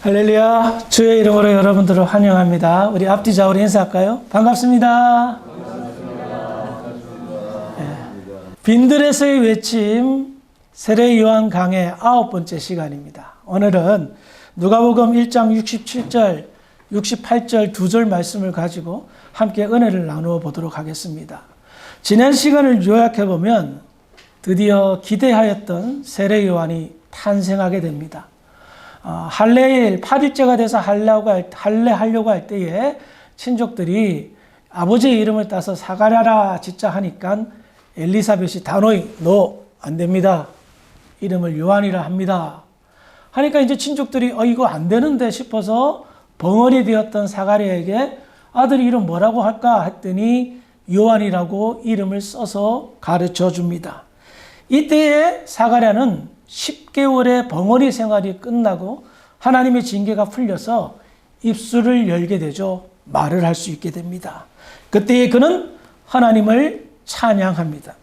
할렐루야. 주의 이름으로 여러분들을 환영합니다. 우리 앞뒤 좌우로 인사할까요? 반갑습니다. 빈들에서의 외침 세례 요한 강의 9번째 시간입니다. 오늘은 누가복음 1장 67절, 68절 두 절 말씀을 가지고 함께 은혜를 나누어 보도록 하겠습니다. 지난 시간을 요약해 보면 드디어 기대하였던 세례 요한이 탄생하게 됩니다. 할례일 8일째가 돼서 할례하려고 할 때에 친족들이 아버지의 이름을 따서 사가랴라 짓자 하니까 엘리사벳이 단호히 너 안 됩니다. 이름을 요한이라 합니다. 하니까 이제 친족들이 이거 안 되는데 싶어서 벙어리 되었던 사가랴에게 아들 이름 뭐라고 할까 했더니 요한이라고 이름을 써서 가르쳐 줍니다. 이때에 사가랴는 10개월의 벙어리 생활이 끝나고 하나님의 징계가 풀려서 입술을 열게 되죠. 말을 할 수 있게 됩니다. 그때에 그는 하나님을 찬양합니다.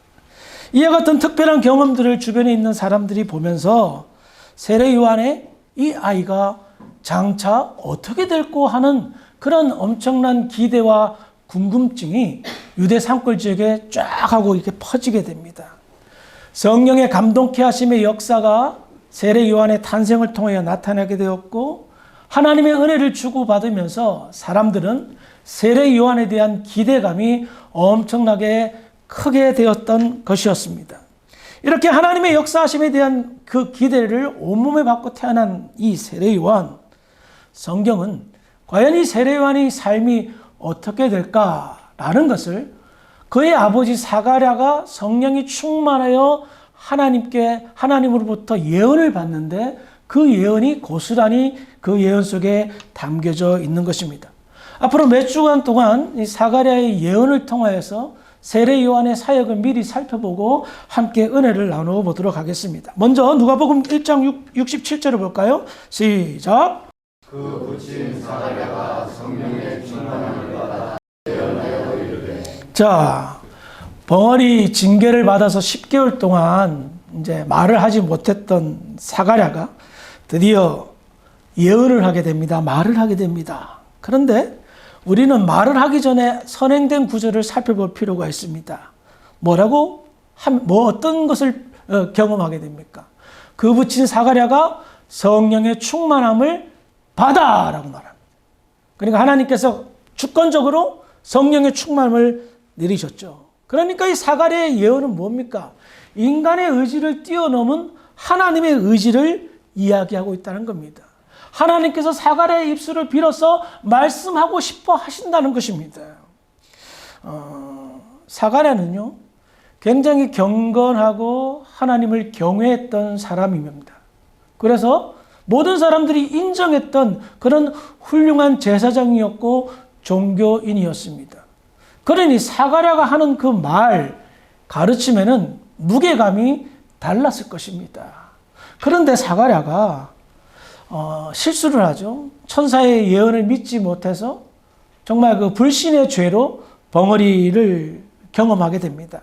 이와 같은 특별한 경험들을 주변에 있는 사람들이 보면서 세례 요한의 이 아이가 장차 어떻게 될까 하는 그런 엄청난 기대와 궁금증이 유대 산골 지역에 쫙 하고 이렇게 퍼지게 됩니다. 성령의 감동케 하심의 역사가 세례 요한의 탄생을 통하여 나타나게 되었고 하나님의 은혜를 주고받으면서 사람들은 세례 요한에 대한 기대감이 엄청나게 크게 되었던 것이었습니다. 이렇게 하나님의 역사하심에 대한 그 기대를 온몸에 받고 태어난 이 세례 요한, 성경은 과연 이 세례 요한의 삶이 어떻게 될까라는 것을 그의 아버지 사가랴가 성령이 충만하여 하나님으로부터 예언을 받는데 그 예언이 고스란히 그 예언 속에 담겨져 있는 것입니다. 앞으로 몇 주간 동안 이 사가랴의 예언을 통하여서 세례 요한의 사역을 미리 살펴보고 함께 은혜를 나누어 보도록 하겠습니다. 먼저 누가복음 1장 67절을 볼까요? 시작. 그 부친 사가랴가 성령의 충만함을 받아 예언하여 이르되. 자, 벙어리 징계를 받아서 10개월 동안 이제 말을 하지 못했던 사가랴가 드디어 예언을 하게 됩니다. 말을 하게 됩니다. 그런데 우리는 말을 하기 전에 선행된 구절을 살펴볼 필요가 있습니다. 뭐 어떤 것을 경험하게 됩니까? 그 부친 사가랴가 성령의 충만함을 받아라고 말합니다. 그러니까 하나님께서 주권적으로 성령의 충만함을 내리셨죠. 그러니까 이 사가랴의 예언은 뭡니까? 인간의 의지를 뛰어넘은 하나님의 의지를 이야기하고 있다는 겁니다. 하나님께서 사가랴의 입술을 빌어서 말씀하고 싶어 하신다는 것입니다. 사가랴는요, 굉장히 경건하고 하나님을 경외했던 사람입니다. 그래서 모든 사람들이 인정했던 그런 훌륭한 제사장이었고 종교인이었습니다. 그러니 사가랴가 하는 그 말, 가르침에는 무게감이 달랐을 것입니다. 그런데 사가랴가 실수를 하죠. 천사의 예언을 믿지 못해서 정말 그 불신의 죄로 벙어리를 경험하게 됩니다.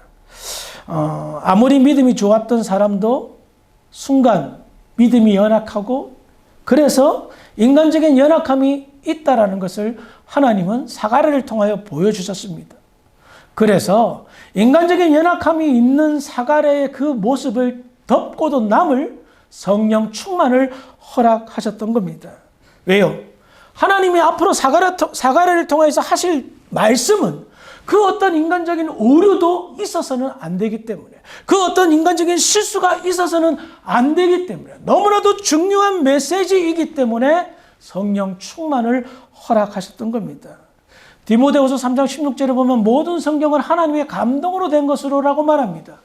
아무리 믿음이 좋았던 사람도 순간 믿음이 연약하고 그래서 인간적인 연약함이 있다라는 것을 하나님은 사가랴를 통하여 보여주셨습니다. 그래서 인간적인 연약함이 있는 사가랴의 그 모습을 덮고도 남을 성령 충만을 허락하셨던 겁니다. 왜요? 하나님이 앞으로 사가랴를 통해서 하실 말씀은 그 어떤 인간적인 오류도 있어서는 안 되기 때문에 그 어떤 인간적인 실수가 있어서는 안 되기 때문에 너무나도 중요한 메시지이기 때문에 성령 충만을 허락하셨던 겁니다. 디모데후서 3장 16절에 보면 모든 성경은 하나님의 감동으로 된 것으로라고 말합니다.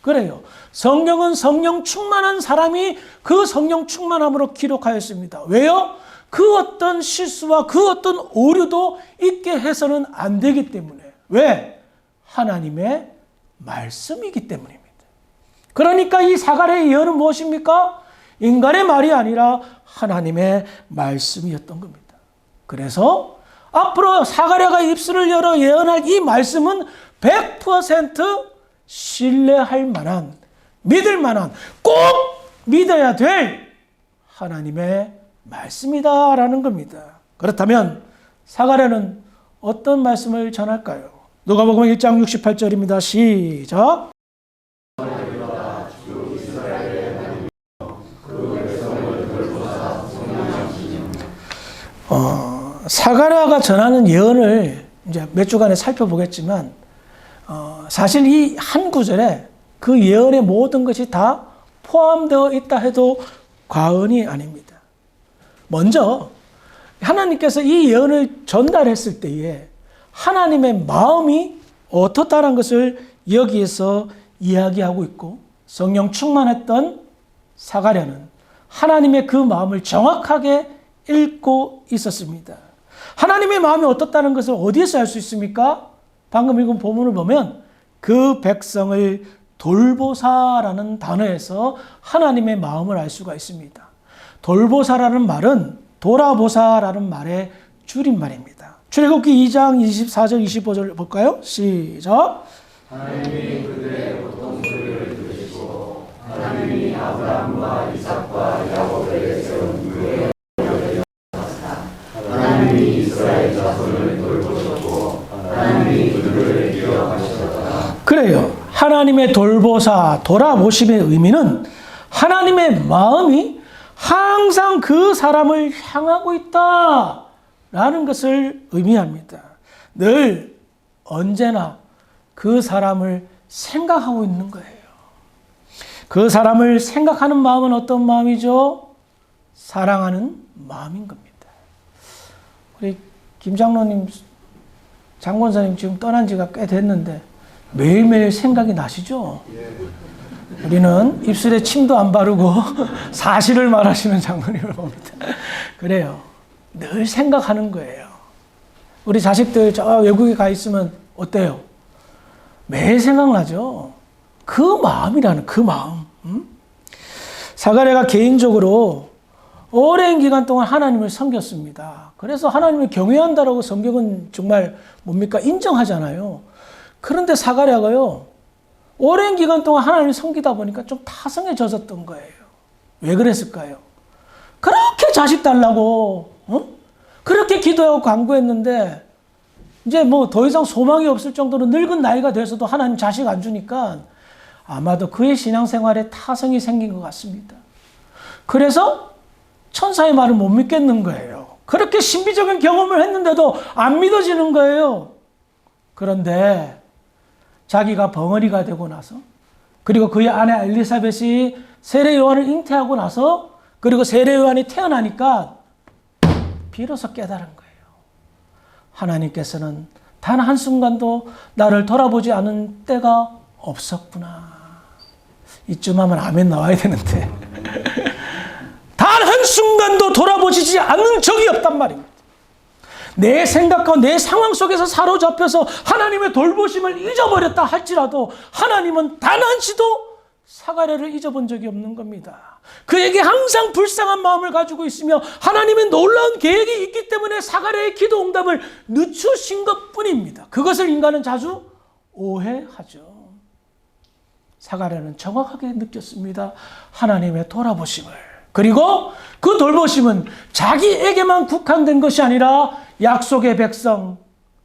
그래요. 성경은 성령 충만한 사람이 그 성령 충만함으로 기록하였습니다. 왜요? 그 어떤 실수와 그 어떤 오류도 있게 해서는 안 되기 때문에. 왜? 하나님의 말씀이기 때문입니다. 그러니까 이 사가랴의 예언은 무엇입니까? 인간의 말이 아니라 하나님의 말씀이었던 겁니다. 그래서 앞으로 사가랴가 입술을 열어 예언할 이 말씀은 100% 신뢰할 만한, 믿을 만한, 꼭 믿어야 될 하나님의 말씀이다라는 겁니다. 그렇다면 사가랴는 어떤 말씀을 전할까요? 누가복음 1장 68절입니다. 시작. 사가랴가 전하는 예언을 이제 몇 주간에 살펴보겠지만 사실 이 한 구절에 그 예언의 모든 것이 다 포함되어 있다 해도 과언이 아닙니다. 먼저 하나님께서 이 예언을 전달했을 때에 하나님의 마음이 어떻다는 것을 여기에서 이야기하고 있고 성령 충만했던 사가랴는 하나님의 그 마음을 정확하게 읽고 있었습니다. 하나님의 마음이 어떻다는 것을 어디에서 알 수 있습니까? 방금 읽은 본문을 보면 그 백성을 돌보사라는 단어에서 하나님의 마음을 알 수가 있습니다. 돌보사라는 말은 돌아보사라는 말의 줄임말입니다. 출애굽기 2장 24절 25절 볼까요? 시작. 하나님이 그들의 고통 소리를 들으시고 하나님이 아브라함과 이삭과 야곱에게 세운 그의 하나님이 이스라엘 자손을 돌보셨고 하나님이 그들을 기억하셨다. 그래요. 하나님의 돌보사, 돌아보심의 의미는 하나님의 마음이 항상 그 사람을 향하고 있다라는 것을 의미합니다. 늘 언제나 그 사람을 생각하고 있는 거예요. 그 사람을 생각하는 마음은 어떤 마음이죠? 사랑하는 마음인 겁니다. 우리 김 장로님, 장권사님 지금 떠난 지가 꽤 됐는데 매일매일 생각이 나시죠? 우리는 입술에 침도 안 바르고 사실을 말하시는 장로님을 봅니다. 그래요. 늘 생각하는 거예요. 우리 자식들 저 외국에 가 있으면 어때요? 매일 생각나죠? 그 마음이라는 그 마음. 사가랴가 개인적으로 오랜 기간 동안 하나님을 섬겼습니다. 그래서 하나님을 경외한다라고 성경은 정말 뭡니까? 인정하잖아요. 그런데 사가랴가요, 오랜 기간 동안 하나님을 섬기다 보니까 좀 타성에 젖었던 거예요. 왜 그랬을까요? 그렇게 자식 달라고, 그렇게 기도하고 간구했는데, 이제 뭐 더 이상 소망이 없을 정도로 늙은 나이가 돼서도 하나님 자식 안 주니까 아마도 그의 신앙생활에 타성이 생긴 것 같습니다. 그래서 천사의 말을 못 믿겠는 거예요. 그렇게 신비적인 경험을 했는데도 안 믿어지는 거예요. 그런데 자기가 벙어리가 되고 나서, 그리고 그의 아내 엘리사벳이 세례 요한을 잉태하고 나서, 그리고 세례 요한이 태어나니까 비로소 깨달은 거예요. 하나님께서는 단 한순간도 나를 돌아보지 않은 때가 없었구나. 이쯤 하면 아멘 나와야 되는데 단 한순간도 돌아보시지 않은 적이 없단 말입니다. 내 생각과 내 상황 속에서 사로잡혀서 하나님의 돌보심을 잊어버렸다 할지라도 하나님은 단 한시도 사가랴를 잊어본 적이 없는 겁니다. 그에게 항상 불쌍한 마음을 가지고 있으며 하나님의 놀라운 계획이 있기 때문에 사가랴의 기도 응답을 늦추신 것뿐입니다. 그것을 인간은 자주 오해하죠. 사가랴는 정확하게 느꼈습니다. 하나님의 돌아보심을. 그리고 그 돌보심은 자기에게만 국한된 것이 아니라 약속의 백성,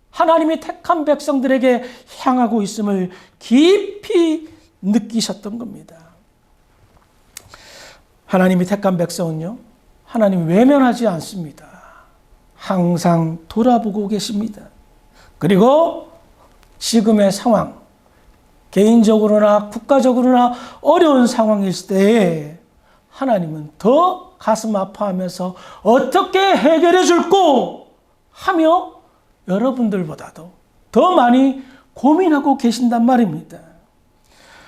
하나님이 택한 백성들에게 향하고 있음을 깊이 느끼셨던 겁니다. 하나님이 택한 백성은요, 하나님 외면하지 않습니다. 항상 돌아보고 계십니다. 그리고 지금의 상황, 개인적으로나 국가적으로나 어려운 상황일 때에 하나님은 더 가슴 아파하면서 어떻게 해결해 줄꼬 하며 여러분들보다도 더 많이 고민하고 계신단 말입니다.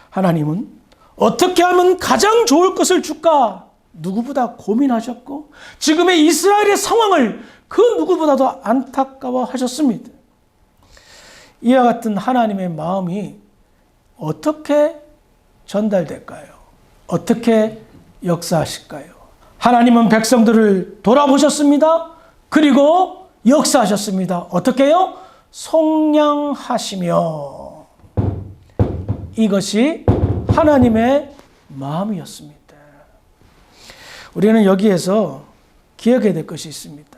하나님은 어떻게 하면 가장 좋을 것을 줄까 누구보다 고민하셨고 지금의 이스라엘의 상황을 그 누구보다도 안타까워하셨습니다. 이와 같은 하나님의 마음이 어떻게 전달될까요? 어떻게 역사하실까요? 하나님은 백성들을 돌아보셨습니다. 그리고 역사하셨습니다. 어떻게요? 속량하시며. 이것이 하나님의 마음이었습니다. 우리는 여기에서 기억해야 될 것이 있습니다.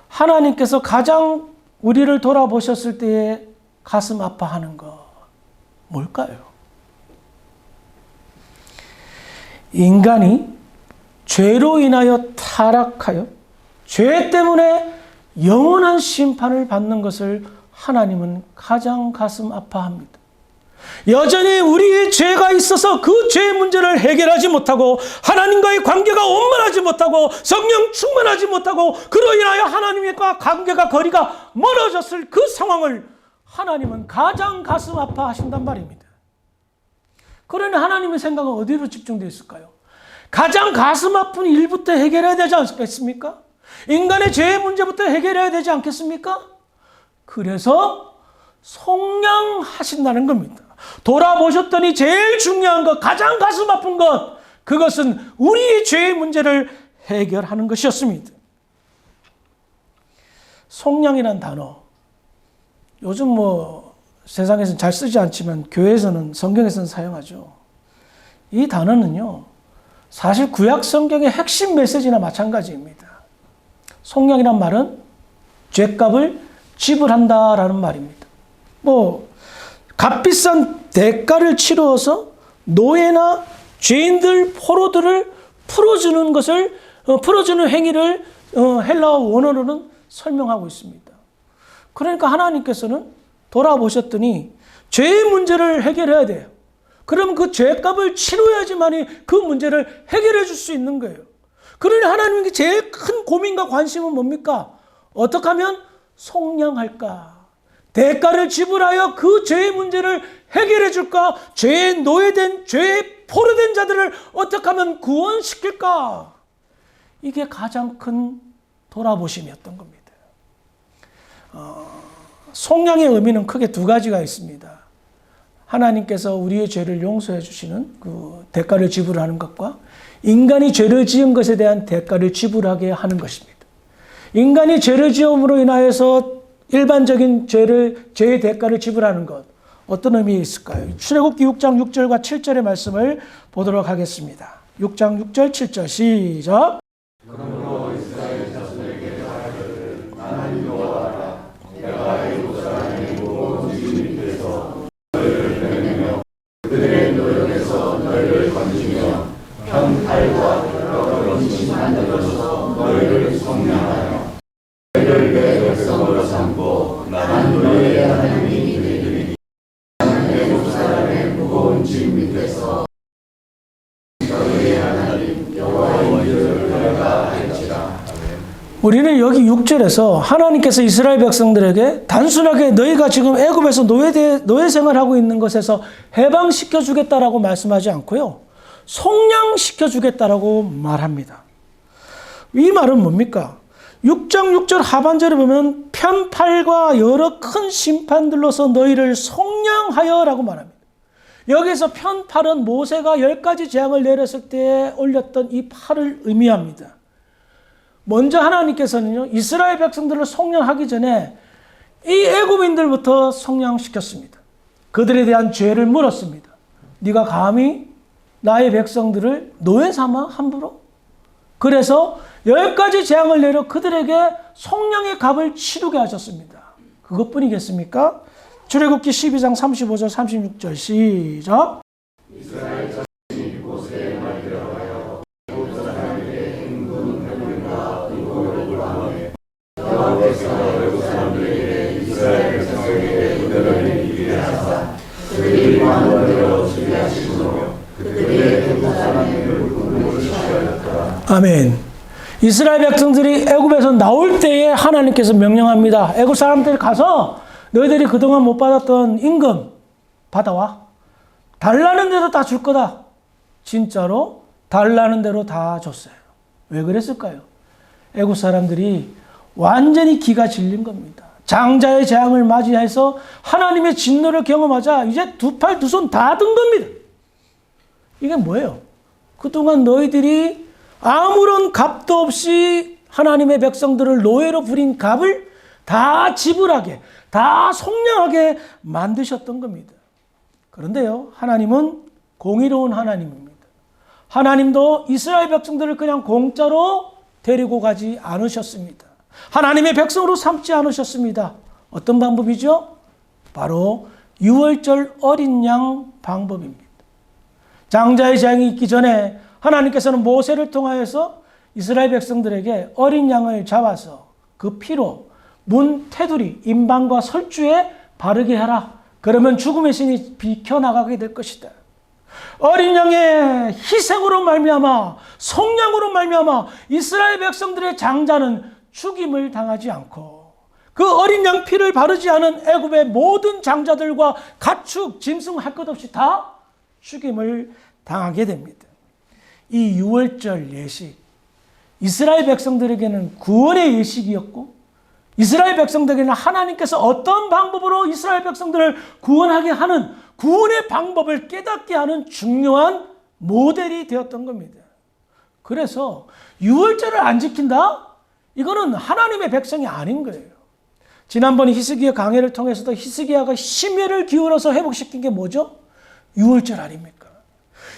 하나님께서 가장 우리를 돌아보셨을 때에 가슴 아파하는 것 뭘까요? 인간이 죄로 인하여 타락하여 죄 때문에 영원한 심판을 받는 것을 하나님은 가장 가슴 아파합니다. 여전히 우리의 죄가 있어서 그 죄의 문제를 해결하지 못하고 하나님과의 관계가 원만하지 못하고 성령 충만하지 못하고 그로 인하여 하나님과 관계가 거리가 멀어졌을 그 상황을 하나님은 가장 가슴 아파하신단 말입니다. 그러니 하나님의 생각은 어디로 집중되어 있을까요? 가장 가슴 아픈 일부터 해결해야 되지 않겠습니까? 인간의 죄의 문제부터 해결해야 되지 않겠습니까? 그래서 속량하신다는 겁니다. 돌아보셨더니 제일 중요한 것, 가장 가슴 아픈 것, 그것은 우리의 죄의 문제를 해결하는 것이었습니다. 속량이란 단어, 요즘 세상에서는 잘 쓰지 않지만 교회에서는 성경에서는 사용하죠. 이 단어는요, 사실 구약 성경의 핵심 메시지나 마찬가지입니다. 속량이란 말은 죄값을 지불한다라는 말입니다. 값비싼 대가를 치루어서 노예나 죄인들, 포로들을 풀어주는 행위를 헬라어 원어로는 설명하고 있습니다. 그러니까 하나님께서는 돌아보셨더니 죄의 문제를 해결해야 돼요. 그럼 그 죄값을 치러야지만이 그 문제를 해결해 줄 수 있는 거예요. 그러니 하나님께 제일 큰 고민과 관심은 뭡니까? 어떻게 하면 속량할까? 대가를 지불하여 그 죄의 문제를 해결해 줄까? 죄에 노예된, 죄에 포로된 자들을 어떻게 하면 구원시킬까? 이게 가장 큰 돌아보심이었던 겁니다. 속량의 의미는 크게 두 가지가 있습니다. 하나님께서 우리의 죄를 용서해 주시는 그 대가를 지불하는 것과 인간이 죄를 지은 것에 대한 대가를 지불하게 하는 것입니다. 인간이 죄를 지음으로 인하여서 일반적인 죄의 대가를 지불하는 것, 어떤 의미가 있을까요? 출애굽기 6장 6절과 7절의 말씀을 보도록 하겠습니다. 6장 6절 7절 시작. 그러므로 이스라엘 자손에게 말하기를 나는 여호와라. 내가 애굽 사람의 무거운 짐 밑에서 너희를 빼내며 그들의 노역에서 너희를 건지며 편팔과 여러 짐 만들어서 너희를 속량하여 너희를 내 백성으로 삼고 나는 너희의 하나님이 되리니 애굽 사람의 무거운 짐 밑에서 너희의 하나님 여호와인 줄 너희가 알지라. 우리는 여기 6절에서 하나님께서 이스라엘 백성들에게 단순하게 너희가 지금 애굽에서 노예 생활하고 있는 것에서 해방시켜 주겠다라고 말씀하지 않고요. 속량시켜 주겠다라고 말합니다. 이 말은 뭡니까? 6장 6절 하반절에 보면 편팔과 여러 큰 심판들로서 너희를 속량하여 라고 말합니다. 여기서 편팔은 모세가 10가지 재앙을 내렸을 때 올렸던 이 팔을 의미합니다. 먼저 하나님께서는요, 이스라엘 백성들을 속량하기 전에 이 애굽인들부터 속량시켰습니다. 그들에 대한 죄를 물었습니다. 네가 감히 나의 백성들을 노예 삼아 함부로? 그래서 10가지 재앙을 내려 그들에게 속량의 값을 치르게 하셨습니다. 그것뿐이겠습니까? 출애굽기 12장 35절 36절 시작. 이스라엘 자손이 이곳에 말 들어가여 애굽 사람에게 행군 해불과 이고욕을 하며 여호와께서 애굽 사람들에게 이스라엘 백성에게 그들을 이기게 하사 그들이 왕으로 수비하시고 그들의 애굽 사람의 물품을 취하였더라. 아멘. 이스라엘 백성들이 애굽에서 나올 때에 하나님께서 명령합니다. 애굽 사람들이 가서 너희들이 그동안 못 받았던 임금 받아와. 달라는 대로 다 줄 거다. 진짜로 달라는 대로 다 줬어요. 왜 그랬을까요? 애굽 사람들이 완전히 기가 질린 겁니다. 장자의 재앙을 맞이해서 하나님의 진노를 경험하자 이제 두 팔 두 손 다 든 겁니다. 이게 뭐예요? 그동안 너희들이 아무런 값도 없이 하나님의 백성들을 노예로 부린 값을 다 지불하게, 다 속량하게 만드셨던 겁니다. 그런데요, 하나님은 공의로운 하나님입니다. 하나님도 이스라엘 백성들을 그냥 공짜로 데리고 가지 않으셨습니다. 하나님의 백성으로 삼지 않으셨습니다. 어떤 방법이죠? 바로 유월절 어린 양 방법입니다. 장자의 재앙이 있기 전에 하나님께서는 모세를 통하여서 이스라엘 백성들에게 어린 양을 잡아서 그 피로 문 테두리, 임방과 설주에 바르게 하라. 그러면 죽음의 신이 비켜나가게 될 것이다. 어린 양의 희생으로 말미암아, 속량으로 말미암아 이스라엘 백성들의 장자는 죽임을 당하지 않고 그 어린 양 피를 바르지 않은 애굽의 모든 장자들과 가축, 짐승 할 것 없이 다 죽임을 당하게 됩니다. 이 유월절 예식, 이스라엘 백성들에게는 구원의 예식이었고 이스라엘 백성들에게는 하나님께서 어떤 방법으로 이스라엘 백성들을 구원하게 하는 구원의 방법을 깨닫게 하는 중요한 모델이 되었던 겁니다. 그래서 유월절을 안 지킨다? 이거는 하나님의 백성이 아닌 거예요. 지난번 히스기야 강해를 통해서도 히스기야가 심혈을 기울여서 회복시킨 게 뭐죠? 유월절 아닙니까?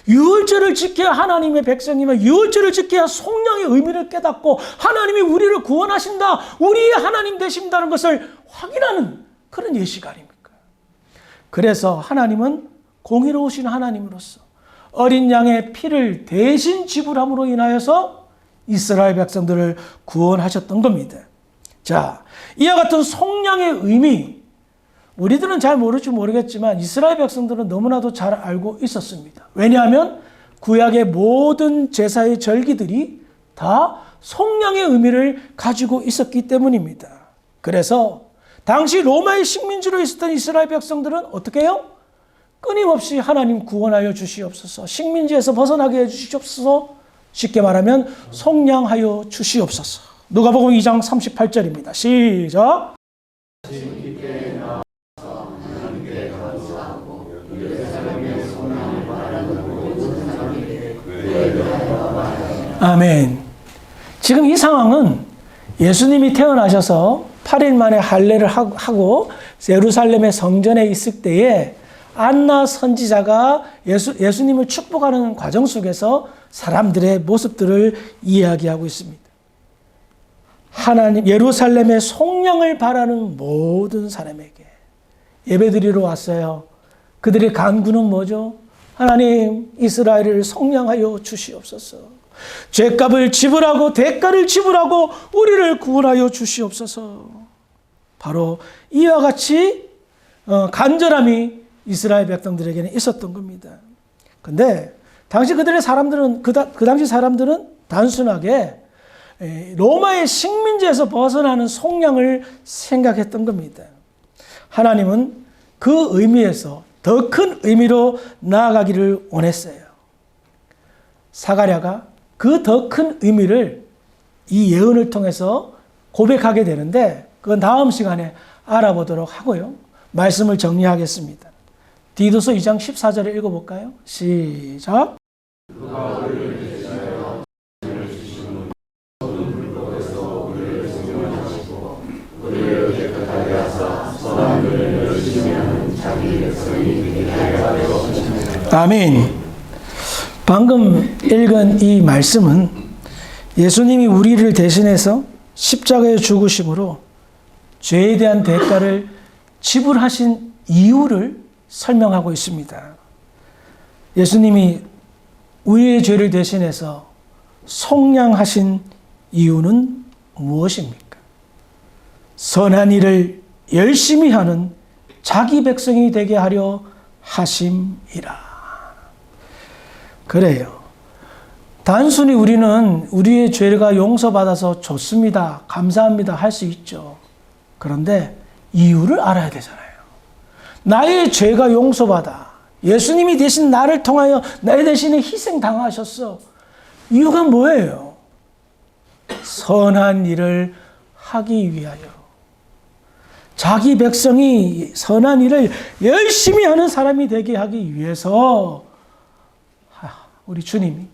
유월절을 지켜야 하나님의 백성이면 유월절을 지켜야 속량의 의미를 깨닫고 하나님이 우리를 구원하신다, 우리의 하나님 되신다는 것을 확인하는 그런 예식 아닙니까? 그래서 하나님은 공의로우신 하나님으로서 어린 양의 피를 대신 지불함으로 인하여서 이스라엘 백성들을 구원하셨던 겁니다. 자, 이와 같은 속량의 의미, 우리들은 잘 모를지 모르겠지만 이스라엘 백성들은 너무나도 잘 알고 있었습니다. 왜냐하면 구약의 모든 제사의 절기들이 다 속량의 의미를 가지고 있었기 때문입니다. 그래서 당시 로마의 식민지로 있었던 이스라엘 백성들은 어떻게 해요? 끊임없이 하나님 구원하여 주시옵소서, 식민지에서 벗어나게 해 주시옵소서, 쉽게 말하면 속량하여 주시옵소서. 누가복음 2장 38절입니다. 시작. 아멘. 지금 이 상황은 예수님이 태어나셔서 8일 만에 할례를 하고 예루살렘의 성전에 있을 때에 안나 선지자가 예수님을 축복하는 과정 속에서 사람들의 모습들을 이야기하고 있습니다. 하나님, 예루살렘의 속량을 바라는 모든 사람에게 예배드리러 왔어요. 그들의 간구는 뭐죠? 하나님, 이스라엘을 속량하여 주시옵소서. 죄값을 지불하고 대가를 지불하고 우리를 구원하여 주시옵소서. 바로 이와 같이 간절함이 이스라엘 백성들에게는 있었던 겁니다. 근데 당시 그들의 사람들은 그 당시 사람들은 단순하게 로마의 식민지에서 벗어나는 속량을 생각했던 겁니다. 하나님은 그 의미에서 더 큰 의미로 나아가기를 원했어요. 사가랴가 그 더 큰 의미를 이 예언을 통해서 고백하게 되는데 그건 다음 시간에 알아보도록 하고요. 말씀을 정리하겠습니다. 디도서 2장 14절을 읽어볼까요? 시작. 아멘. 방금 읽은 이 말씀은 예수님이 우리를 대신해서 십자가에 죽으심으로 죄에 대한 대가를 지불하신 이유를 설명하고 있습니다. 예수님이 우리의 죄를 대신해서 속량하신 이유는 무엇입니까? 선한 일을 열심히 하는 자기 백성이 되게 하려 하심이라. 그래요. 단순히 우리는 우리의 죄가 용서받아서 좋습니다, 감사합니다 할 수 있죠. 그런데 이유를 알아야 되잖아요. 나의 죄가 용서받아 예수님이 대신 나를 통하여 내 대신에 희생당하셨어. 이유가 뭐예요? 선한 일을 하기 위하여. 자기 백성이 선한 일을 열심히 하는 사람이 되게 하기 위해서 우리 주님이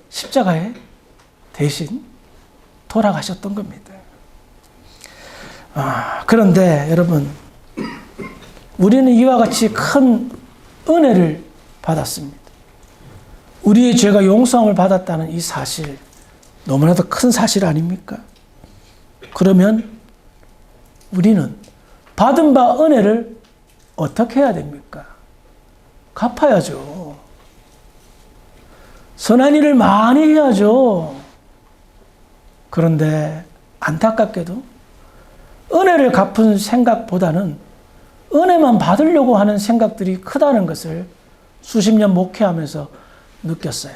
십자가에 대신 돌아가셨던 겁니다. 그런데 여러분, 우리는 이와 같이 큰 은혜를 받았습니다. 우리의 죄가 용서함을 받았다는 이 사실, 너무나도 큰 사실 아닙니까? 그러면 우리는 받은 바 은혜를 어떻게 해야 됩니까? 갚아야죠. 선한 일을 많이 해야죠. 그런데 안타깝게도 은혜를 갚은 생각보다는 은혜만 받으려고 하는 생각들이 크다는 것을 수십 년 목회하면서 느꼈어요.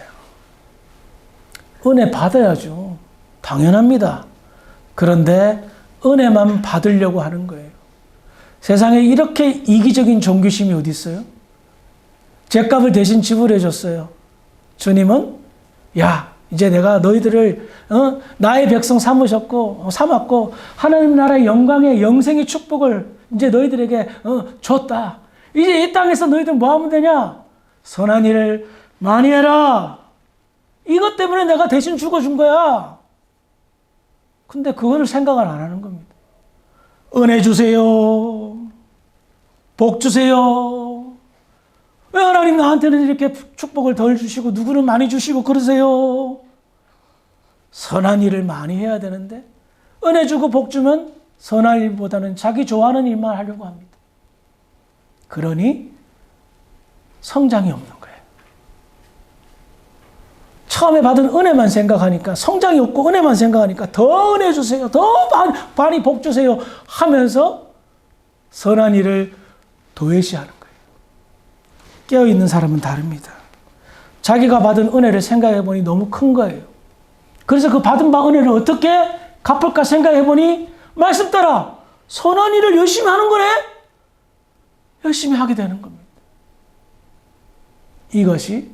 은혜 받아야죠. 당연합니다. 그런데 은혜만 받으려고 하는 거예요. 세상에 이렇게 이기적인 종교심이 어디 있어요? 죗값을 대신 지불해 줬어요. 주님은 야 이제 내가 너희들을 나의 백성 삼았고 하나님 나라의 영광의 영생의 축복을 이제 너희들에게 줬다. 이제 이 땅에서 너희들 뭐 하면 되냐? 선한 일을 많이 해라. 이것 때문에 내가 대신 죽어준 거야. 근데 그거를 생각을 안 하는 겁니다. 은혜 주세요. 복 주세요. 왜 하나님 나한테는 이렇게 축복을 덜 주시고 누구는 많이 주시고 그러세요? 선한 일을 많이 해야 되는데 은혜 주고 복 주면 선한 일보다는 자기 좋아하는 일만 하려고 합니다. 그러니 성장이 없는 거예요. 처음에 받은 은혜만 생각하니까 성장이 없고 은혜만 생각하니까 더 은혜 주세요. 더 많이 복 주세요 하면서 선한 일을 도외시하는 거예요. 깨어있는 사람은 다릅니다. 자기가 받은 은혜를 생각해 보니 너무 큰 거예요. 그래서 그 받은 바 은혜를 어떻게 갚을까 생각해 보니 말씀 따라 선한 일을 열심히 하는 거네? 열심히 하게 되는 겁니다. 이것이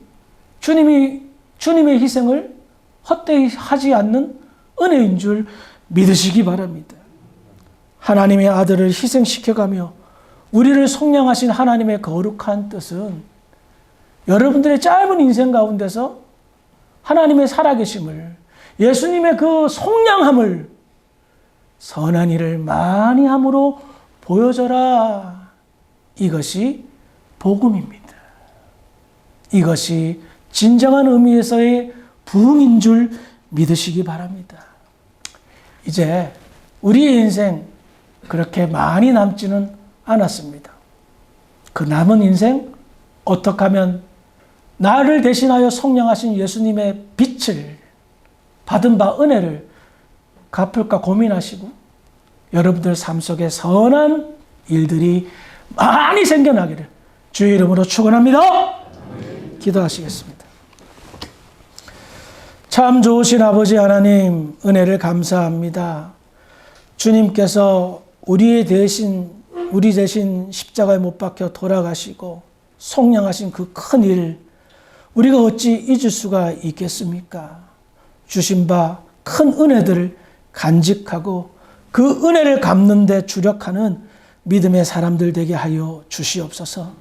주님의 희생을 헛되이 하지 않는 은혜인 줄 믿으시기 바랍니다. 하나님의 아들을 희생시켜가며 우리를 속량하신 하나님의 거룩한 뜻은 여러분들의 짧은 인생 가운데서 하나님의 살아계심을, 예수님의 그 속량함을 선한 일을 많이 함으로 보여줘라. 이것이 복음입니다. 이것이 진정한 의미에서의 부흥인 줄 믿으시기 바랍니다. 이제 우리의 인생 그렇게 많이 남지는 않았습니다. 그 남은 인생 어떻게 하면 나를 대신하여 속량하신 예수님의 빛을 받은 바 은혜를 갚을까 고민하시고 여러분들 삶 속에 선한 일들이 많이 생겨나기를 주의 이름으로 축원합니다. 기도하시겠습니다. 참 좋으신 아버지 하나님, 은혜를 감사합니다. 주님께서 우리 대신 십자가에 못 박혀 돌아가시고 속량하신 그 큰 일, 우리가 어찌 잊을 수가 있겠습니까? 주신 바 큰 은혜들을 간직하고 그 은혜를 갚는 데 주력하는 믿음의 사람들 되게 하여 주시옵소서.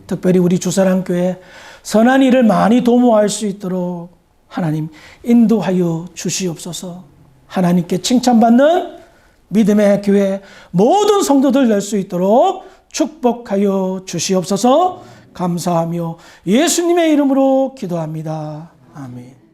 특별히 우리 주사랑교회 선한 일을 많이 도모할 수 있도록 하나님 인도하여 주시옵소서. 하나님께 칭찬받는 믿음의 교회 모든 성도들 될 수 있도록 축복하여 주시옵소서. 감사하며 예수님의 이름으로 기도합니다. 아멘.